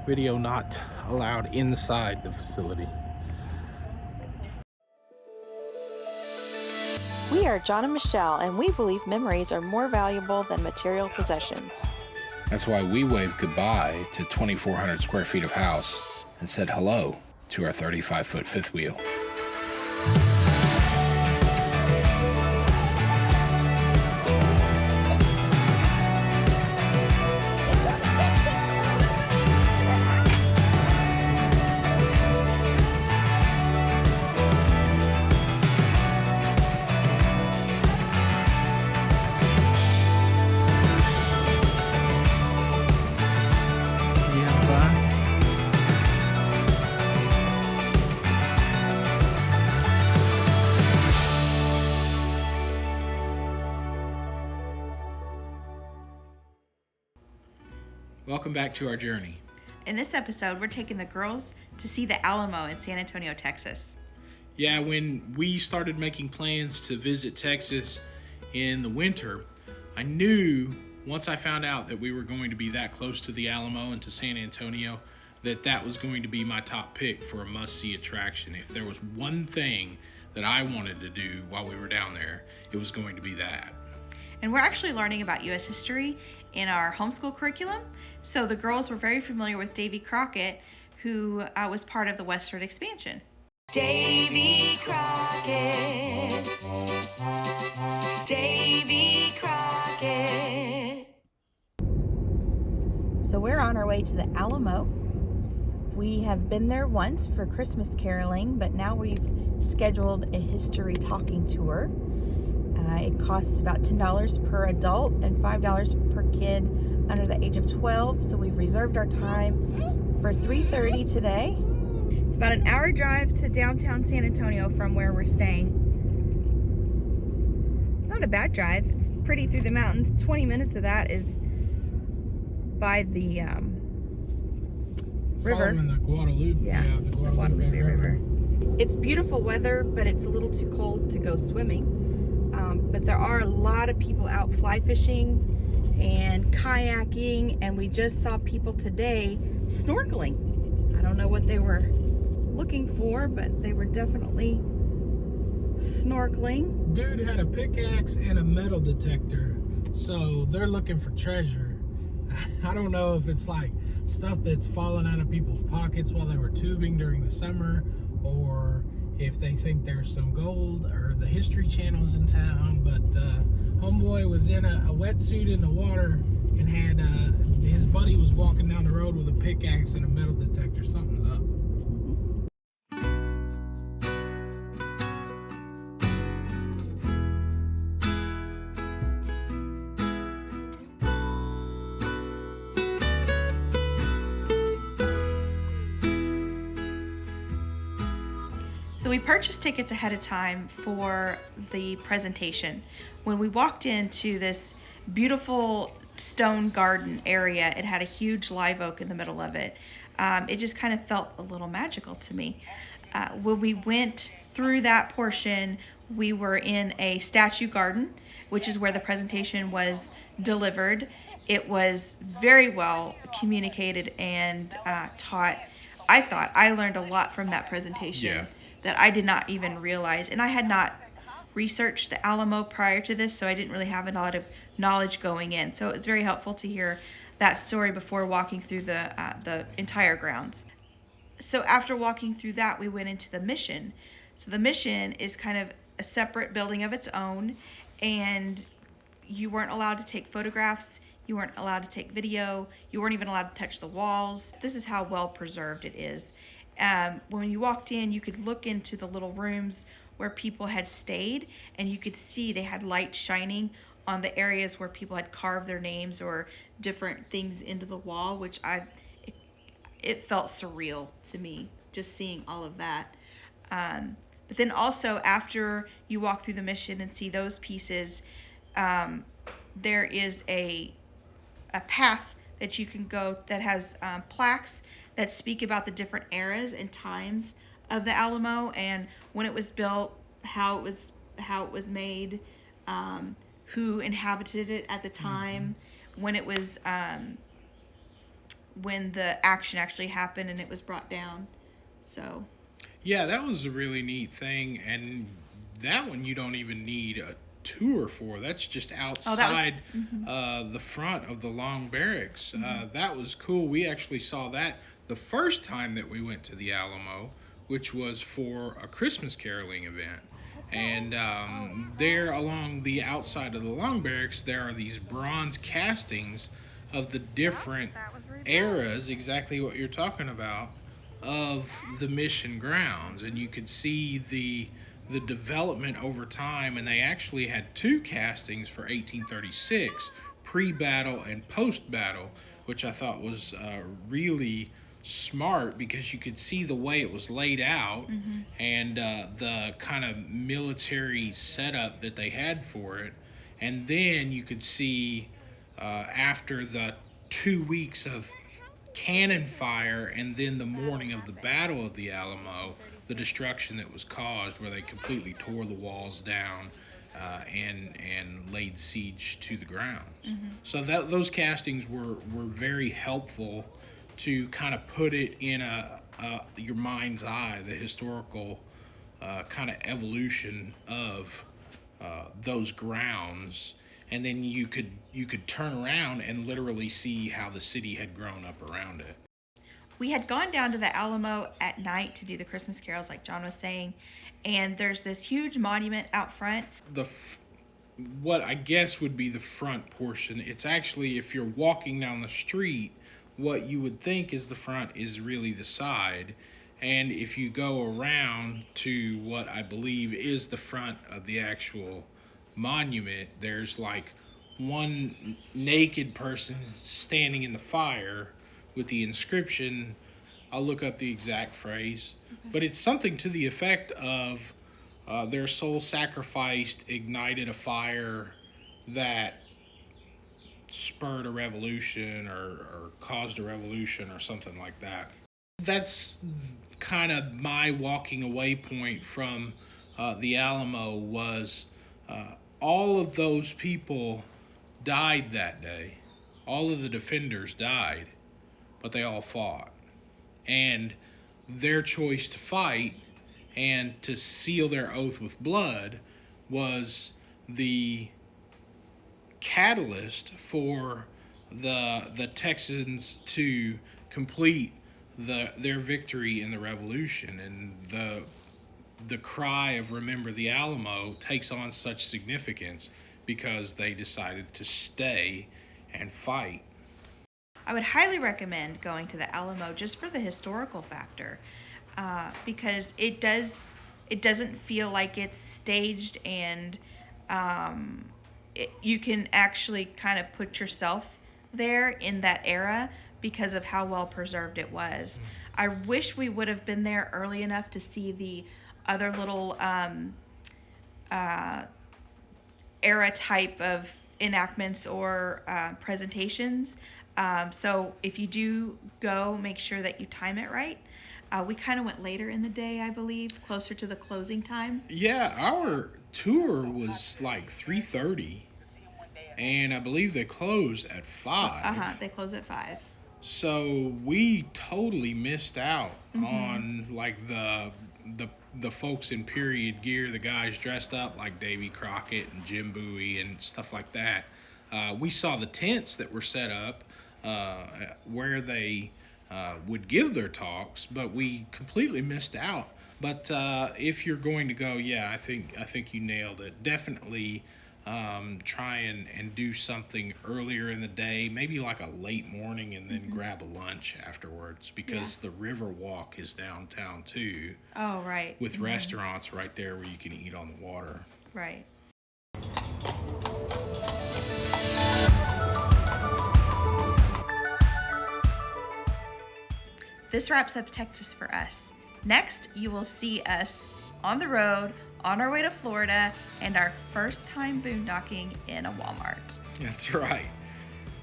Video not allowed inside the facility. We are John and Michelle, and we believe memories are more valuable than material possessions. That's why we waved goodbye to 2,400 square feet of house and said hello to our 35-foot fifth wheel. Welcome back to our journey. In this episode, we're taking the girls to see the Alamo in San Antonio, Texas. Yeah, when we started making plans to visit Texas in the winter, I knew once I found out that we were going to be that close to the Alamo and to San Antonio, that was going to be my top pick for a must-see attraction. If there was one thing that I wanted to do while we were down there, it was going to be that. And we're actually learning about U.S. history in our homeschool curriculum. So the girls were very familiar with Davy Crockett, who was part of the Western expansion. Davy Crockett, Davy Crockett. So we're on our way to the Alamo. We have been there once for Christmas caroling, but now we've scheduled a history talking tour. It costs about $10 per adult and $5 per kid under the age of 12. So we've reserved our time for 3:30 today. It's about an hour drive to downtown San Antonio from where we're staying. Not a bad drive. It's pretty through the mountains. 20 minutes of that is by the river. Following the Guadalupe. Yeah, the Guadalupe River. It's beautiful weather, but it's a little too cold to go swimming. But there are a lot of people out fly fishing and kayaking, and we just saw people today snorkeling. I don't know what they were looking for, but they were definitely snorkeling. Dude had a pickaxe and a metal detector, so they're looking for treasure. I don't know if it's like stuff that's fallen out of people's pockets while they were tubing during the summer, or if they think there's some gold, or the History Channel's in town. But homeboy was in a wetsuit in the water and had his buddy was walking down the road with a pickaxe and a metal detector. Something's up. So we purchased tickets ahead of time for the presentation. When we walked into this beautiful stone garden area, it had a huge live oak in the middle of it. It just kind of felt a little magical to me. When we went through that portion, we were in a statue garden, which is where the presentation was delivered. It was very well communicated and taught. I thought I learned a lot from that presentation that I did not even realize. And I had not researched the Alamo prior to this, so I didn't really have a lot of knowledge going in. So it was very helpful to hear that story before walking through the entire grounds. So after walking through that, we went into the mission. So the mission is kind of a separate building of its own, and you weren't allowed to take photographs, you weren't allowed to take video, you weren't even allowed to touch the walls. This is how well preserved it is. When you walked in, you could look into the little rooms where people had stayed, and you could see they had light shining on the areas where people had carved their names or different things into the wall, which it felt surreal to me just seeing all of that. But then also after you walk through the mission and see those pieces, there is a path that you can go that has plaques that speak about the different eras and times of the Alamo and when it was built, how it was made, who inhabited it at the time, when it was when the action actually happened and it was brought down. So Yeah, that was a really neat thing, and that one you don't even need a tour for. That's just outside the front of the long barracks. That was cool. We actually saw that the first time that we went to the Alamo, which was for a Christmas caroling event. And there along the outside of the long barracks, there are these bronze castings of the different eras, exactly what you're talking about, of the mission grounds. And you could see the development over time, and they actually had two castings for 1836, pre-battle and post-battle, which I thought was really smart, because you could see the way it was laid out and the kind of military setup that they had for it. And then you could see after the 2 weeks of cannon fire and then the morning of the Battle of the Alamo, the destruction that was caused, where they completely tore the walls down and laid siege to the grounds. So those castings were very helpful to kind of put it in your mind's eye, the historical kind of evolution of those grounds. And then you could turn around and literally see how the city had grown up around it. we had gone down to the Alamo at night to do the Christmas carols, like John was saying, and there's this huge monument out front. What I guess would be the front portion, it's actually, if you're walking down the street, what you would think is the front is really the side. And if you go around to what I believe is the front of the actual monument, there's like one naked person standing in the fire with the inscription. I'll look up the exact phrase, but it's something to the effect of their soul sacrificed ignited a fire that spurred a revolution or caused a revolution or something like that. That's kind of my walking away point from the Alamo, was all of those people died that day. All of the defenders died, but they all fought. And their choice to fight and to seal their oath with blood was the catalyst for the Texans to complete their victory in the revolution. And the cry of "Remember the Alamo" takes on such significance because they decided to stay and fight. I would highly recommend going to the Alamo just for the historical factor, because it doesn't feel like it's staged, and you can actually kind of put yourself there in that era because of how well preserved it was. I wish we would have been there early enough to see the other little era type of enactments or presentations. So if you do go, make sure that you time it right. We kind of went later in the day, I believe, closer to the closing time. Yeah, our tour was like 3:30, and I believe they close at 5. They close at 5. So we totally missed out on like the folks in period gear, the guys dressed up like Davy Crockett and Jim Bowie and stuff like that. We saw the tents that were set up where they would give their talks, but we completely missed out. But if you're going to go, yeah, I think you nailed it. Definitely try and do something earlier in the day, maybe like a late morning, and then grab a lunch afterwards, because the river walk is downtown too. Oh, right. With restaurants right there where you can eat on the water. Right. This wraps up Texas for us. Next, you will see us on the road, on our way to Florida, and our first time boondocking in a Walmart. That's right.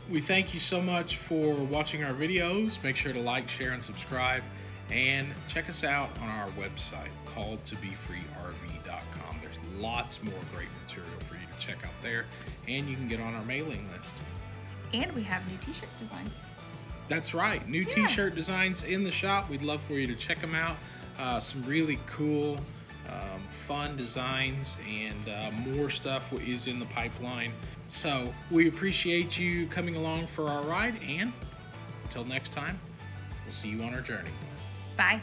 We thank you so much for watching our videos. Make sure to like, share, and subscribe. And check us out on our website, calledtobefreerv.com. There's lots more great material for you to check out there. And you can get on our mailing list. And we have new t-shirt designs. That's right. New t-shirt designs in the shop. We'd love for you to check them out. Some really cool, fun designs, and more stuff is in the pipeline. So we appreciate you coming along for our ride, and until next time, we'll see you on our journey. Bye.